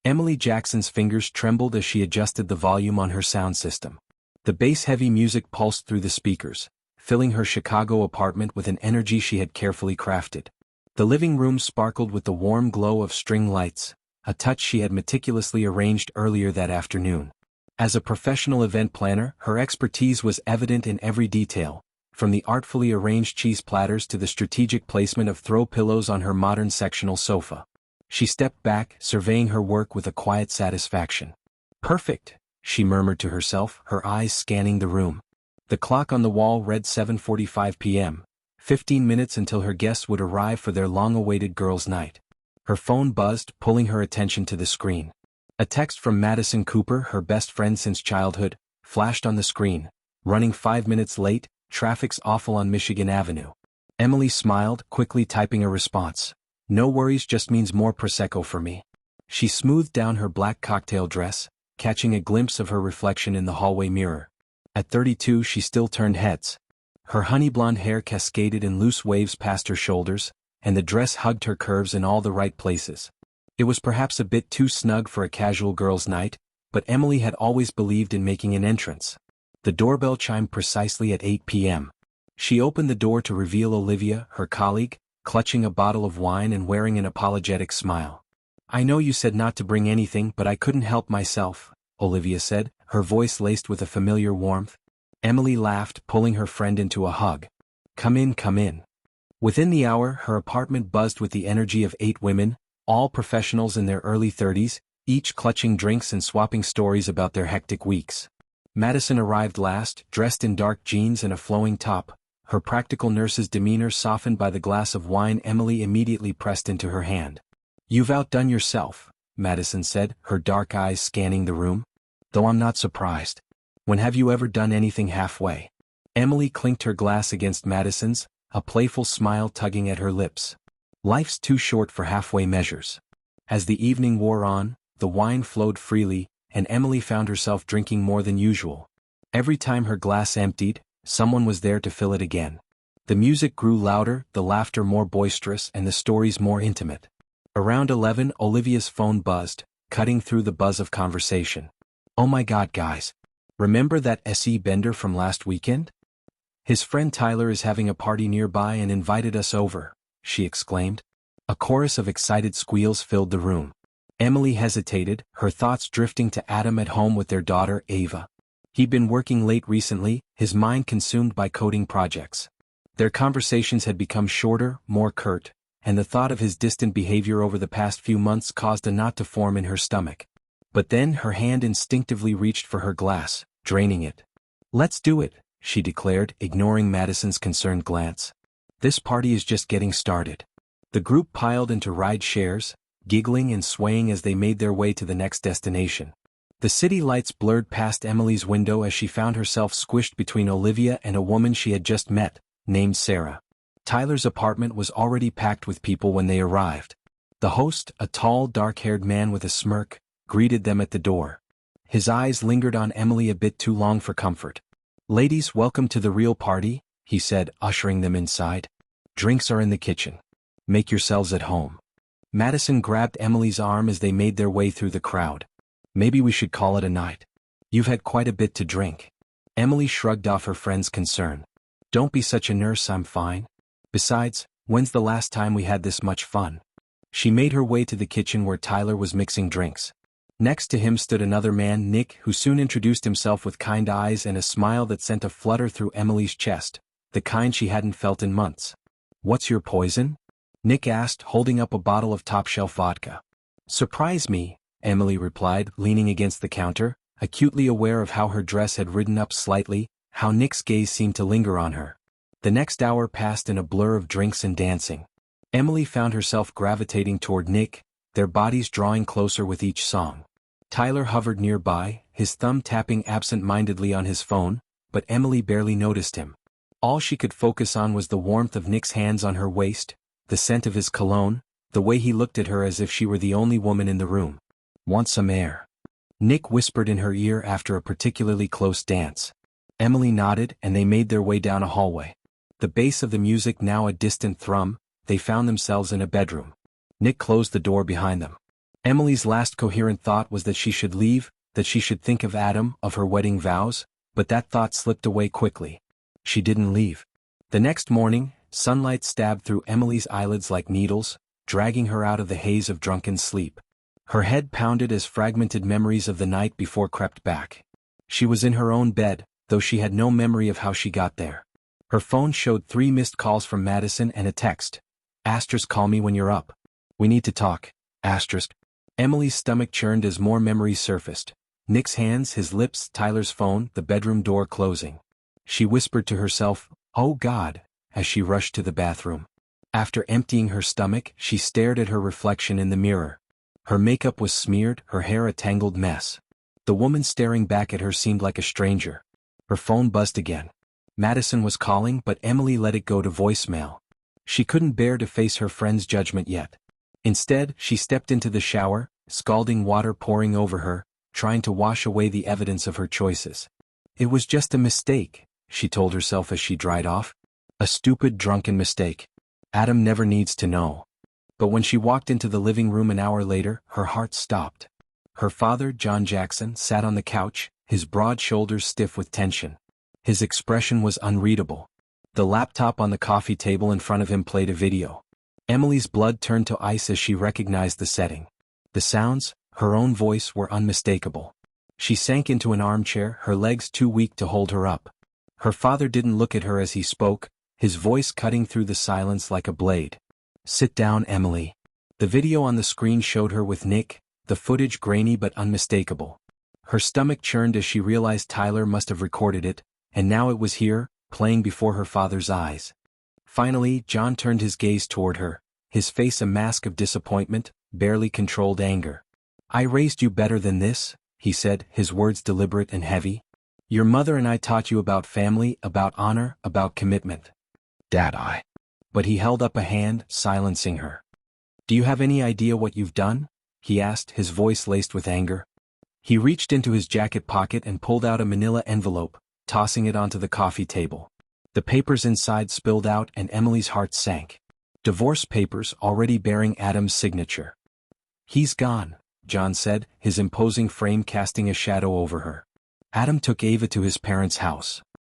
Emily Jackson's fingers trembled as she adjusted the volume on her sound system. The bass-heavy music pulsed through the speakers, filling her Chicago apartment with an energy she had carefully crafted. The living room sparkled with the warm glow of string lights, a touch she had meticulously arranged earlier that afternoon. As a professional event planner, her expertise was evident in every detail, from the artfully arranged cheese platters to the strategic placement of throw pillows on her modern sectional sofa. She stepped back, surveying her work with a quiet satisfaction. "Perfect," she murmured to herself, her eyes scanning the room. The clock on the wall read 7:45 p.m., 15 minutes until her guests would arrive for their long-awaited girls' night. Her phone buzzed, pulling her attention to the screen. A text from Madison Cooper, her best friend since childhood, flashed on the screen. "Running 5 minutes late, traffic's awful on Michigan Avenue." Emily smiled, quickly typing a response. "No worries, just means more Prosecco for me." She smoothed down her black cocktail dress, catching a glimpse of her reflection in the hallway mirror. At 32 she still turned heads. Her honey blonde hair cascaded in loose waves past her shoulders, and the dress hugged her curves in all the right places. It was perhaps a bit too snug for a casual girls' night, but Emily had always believed in making an entrance. The doorbell chimed precisely at 8 p.m. She opened the door to reveal Olivia, her colleague, clutching a bottle of wine and wearing an apologetic smile. "I know you said not to bring anything, but I couldn't help myself," Olivia said, her voice laced with a familiar warmth. Emily laughed, pulling her friend into a hug. Come in, come in." Within the hour, her apartment buzzed with the energy of 8 women, all professionals in their early 30s, each clutching drinks and swapping stories about their hectic weeks. Madison arrived last, dressed in dark jeans and a flowing top, her practical nurse's demeanor softened by the glass of wine Emily immediately pressed into her hand. "You've outdone yourself," Madison said, her dark eyes scanning the room. "Though I'm not surprised. When have you ever done anything halfway?" Emily clinked her glass against Madison's, a playful smile tugging at her lips. Life's too short for halfway measures. As the evening wore on, the wine flowed freely, and Emily found herself drinking more than usual. Every time her glass emptied, someone was there to fill it again. The music grew louder, the laughter more boisterous, and the stories more intimate. Around 11, Olivia's phone buzzed, cutting through the buzz of conversation. "Oh my God, guys. Remember that S.E. Bender from last weekend? His friend Tyler is having a party nearby and invited us over," she exclaimed. A chorus of excited squeals filled the room. Emily hesitated, her thoughts drifting to Adam at home with their daughter, Ava. He'd been working late recently, his mind consumed by coding projects. Their conversations had become shorter, more curt, and the thought of his distant behavior over the past few months caused a knot to form in her stomach. But then her hand instinctively reached for her glass, draining it. "Let's do it," she declared, ignoring Madison's concerned glance. "This party is just getting started." The group piled into ride shares, giggling and swaying as they made their way to the next destination. The city lights blurred past Emily's window as she found herself squished between Olivia and a woman she had just met, named Sarah. Tyler's apartment was already packed with people when they arrived. The host, a tall, dark-haired man with a smirk, greeted them at the door. His eyes lingered on Emily a bit too long for comfort. "Ladies, welcome to the real party," he said, ushering them inside. "Drinks are in the kitchen. Make yourselves at home." Madison grabbed Emily's arm as they made their way through the crowd. "Maybe we should call it a night. You've had quite a bit to drink." Emily shrugged off her friend's concern. "Don't be such a nurse, I'm fine. Besides, when's the last time we had this much fun?" She made her way to the kitchen where Tyler was mixing drinks. Next to him stood another man, Nick, who soon introduced himself with kind eyes and a smile that sent a flutter through Emily's chest, the kind she hadn't felt in months. "What's your poison?" Nick asked, holding up a bottle of top-shelf vodka. "Surprise me," Emily replied, leaning against the counter, acutely aware of how her dress had ridden up slightly, how Nick's gaze seemed to linger on her. The next hour passed in a blur of drinks and dancing. Emily found herself gravitating toward Nick, their bodies drawing closer with each song. Tyler hovered nearby, his thumb tapping absent-mindedly on his phone, but Emily barely noticed him. All she could focus on was the warmth of Nick's hands on her waist, the scent of his cologne, the way he looked at her as if she were the only woman in the room. "Want some air?" Nick whispered in her ear after a particularly close dance. Emily nodded and they made their way down a hallway. The bass of the music now a distant thrum, they found themselves in a bedroom. Nick closed the door behind them. Emily's last coherent thought was that she should leave, that she should think of Adam, of her wedding vows, but that thought slipped away quickly. She didn't leave. The next morning, sunlight stabbed through Emily's eyelids like needles, dragging her out of the haze of drunken sleep. Her head pounded as fragmented memories of the night before crept back. She was in her own bed, though she had no memory of how she got there. Her phone showed 3 missed calls from Madison and a text. *, call me when you're up. We need to talk. *. Emily's stomach churned as more memories surfaced. Nick's hands, his lips, Tyler's phone, the bedroom door closing. She whispered to herself, "Oh God," as she rushed to the bathroom. After emptying her stomach, she stared at her reflection in the mirror. Her makeup was smeared, her hair a tangled mess. The woman staring back at her seemed like a stranger. Her phone buzzed again. Madison was calling, but Emily let it go to voicemail. She couldn't bear to face her friend's judgment yet. Instead, she stepped into the shower, scalding water pouring over her, trying to wash away the evidence of her choices. It was just a mistake, she told herself as she dried off. A stupid, drunken mistake. Adam never needs to know. But when she walked into the living room an hour later, her heart stopped. Her father, John Jackson, sat on the couch, his broad shoulders stiff with tension. His expression was unreadable. The laptop on the coffee table in front of him played a video. Emily's blood turned to ice as she recognized the setting. The sounds, her own voice, were unmistakable. She sank into an armchair, her legs too weak to hold her up. Her father didn't look at her as he spoke, his voice cutting through the silence like a blade. "Sit down, Emily." The video on the screen showed her with Nick, the footage grainy but unmistakable. Her stomach churned as she realized Tyler must have recorded it, and now it was here, playing before her father's eyes. Finally, John turned his gaze toward her, his face a mask of disappointment, barely controlled anger. "I raised you better than this," he said, his words deliberate and heavy. "Your mother and I taught you about family, about honor, about commitment." "Dad, But he held up a hand, silencing her. "Do you have any idea what you've done?" he asked, his voice laced with anger. He reached into his jacket pocket and pulled out a manila envelope, tossing it onto the coffee table. The papers inside spilled out and Emily's heart sank. Divorce papers already bearing Adam's signature. "He's gone," John said, his imposing frame casting a shadow over her. "Adam took Ava to his parents' house.